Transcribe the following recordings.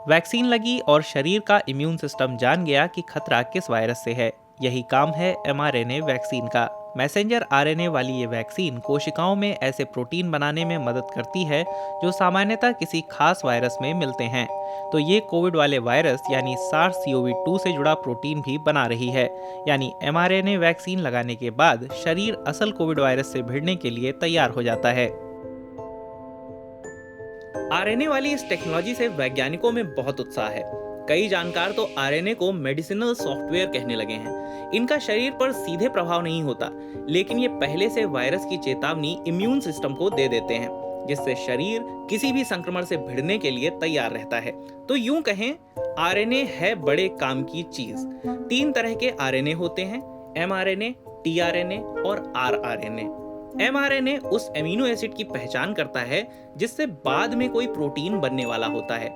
Vaccine लगी और शरीर का इम्यून सिस्टम जान गया कि खतरा किस वायरस से है। यही काम है mRNA वैक्सीन का। मैसेंजर आरएनए वाली ये वैक्सीन कोशिकाओं में ऐसे प्रोटीन बनाने में मदद करती है जो सामान्यतः किसी खास वायरस में मिलते हैं। तो ये कोविड वाले वायरस यानी SARS-CoV-2 से जुड़ा प्रोटीन भी बना रही है। यानी mRNA वैक्सीन लगाने के बाद शरीर असल कोविड वायरस से भिड़ने के लिए तैयार हो जाता है। आरएनए वाली इस टेक्नोलॉजी से वैज्ञानिकों में बहुत उत्साह है। कई जानकार तो आरएनए को मेडिसिनल सॉफ्टवेयर कहने लगे हैं। इनका शरीर पर सीधे प्रभाव नहीं होता, लेकिन ये पहले से वायरस की चेतावनी इम्यून सिस्टम को दे देते हैं, जिससे शरीर किसी भी संक्रमण से भिड़ने के लिए तैयार रहता है। तो यूं कहें, आरएनए है बड़े काम की चीज। 3 तरह के आरएनए होते हैं, एमआरएनए, टीआरएनए और आरआरएनए। एमआरएनए उस एमिनो एसिड की पहचान करता है जिससे बाद में कोई प्रोटीन बनने वाला होता है।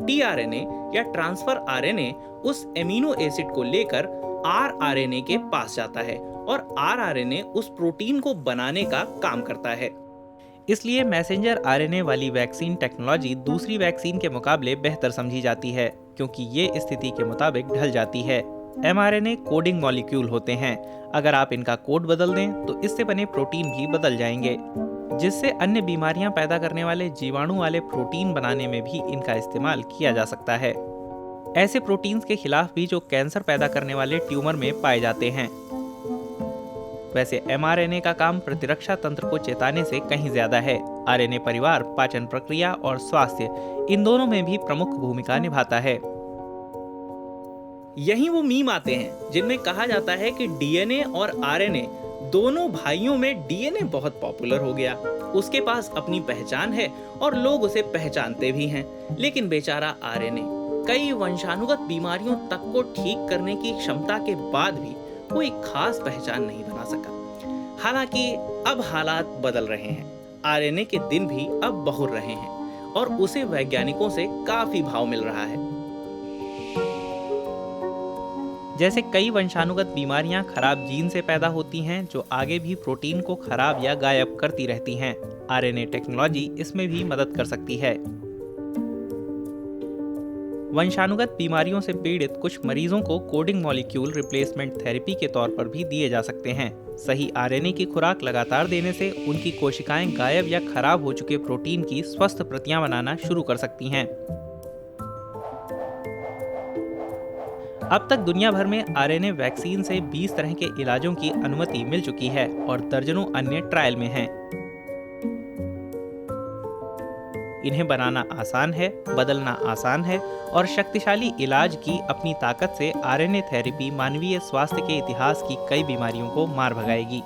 टीआरएनए या ट्रांसफर आरएनए उस एमिनो एसिड को लेकर आरआरएनए के पास जाता है और आरआरएनए उस प्रोटीन को बनाने का काम करता है। इसलिए मैसेंजर आरएनए वाली वैक्सीन टेक्नोलॉजी दूसरी वैक्सीन के मुकाबले बेहतर समझी जाती है, क्योंकि ये स्थिति के मुताबिक ढल जाती है। mRNA कोडिंग मॉलिक्यूल होते हैं। अगर आप इनका कोड बदल दें तो इससे बने प्रोटीन भी बदल जाएंगे, जिससे अन्य बीमारियां पैदा करने वाले जीवाणु वाले प्रोटीन बनाने में भी इनका इस्तेमाल किया जा सकता है। ऐसे प्रोटीन्स के खिलाफ भी जो कैंसर पैदा करने वाले ट्यूमर में पाए जाते हैं। वैसे mRNA का काम प्रतिरक्षा तंत्र को चेताने से कहीं ज्यादा है। आरएनए परिवार पाचन प्रक्रिया और स्वास्थ्य, इन दोनों में भी प्रमुख भूमिका निभाता है। यही वो मीम आते हैं जिनमें कहा जाता है कि डीएनए और आरएनए दोनों भाइयों में डीएनए बहुत पॉपुलर हो गया, उसके पास अपनी पहचान है और लोग उसे पहचानते भी हैं, लेकिन बेचारा आरएनए कई वंशानुगत बीमारियों तक को ठीक करने की क्षमता के बाद भी कोई खास पहचान नहीं बना सका। हालांकि अब हालात बदल रहे हैं, आरएनए के दिन भी अब बहुर रहे हैं और उसे वैज्ञानिकों से काफी भाव मिल रहा है। जैसे कई वंशानुगत बीमारियां खराब जीन से पैदा होती हैं जो आगे भी प्रोटीन को खराब या गायब करती रहती हैं, आरएनए टेक्नोलॉजी इसमें भी मदद कर सकती है। वंशानुगत बीमारियों से पीड़ित कुछ मरीजों को कोडिंग मॉलिक्यूल रिप्लेसमेंट थेरेपी के तौर पर भी दिए जा सकते हैं। सही आरएनए की खुराक लगातार देने से उनकी कोशिकाएं गायब या खराब हो चुके प्रोटीन की स्वस्थ प्रतियां बनाना शुरू कर सकती हैं। अब तक दुनिया भर में आरएनए वैक्सीन से 20 तरह के इलाजों की अनुमति मिल चुकी है और दर्जनों अन्य ट्रायल में हैं। इन्हें बनाना आसान है, बदलना आसान है और शक्तिशाली इलाज की अपनी ताकत से आरएनए थेरेपी मानवीय स्वास्थ्य के इतिहास की कई बीमारियों को मार भगाएगी।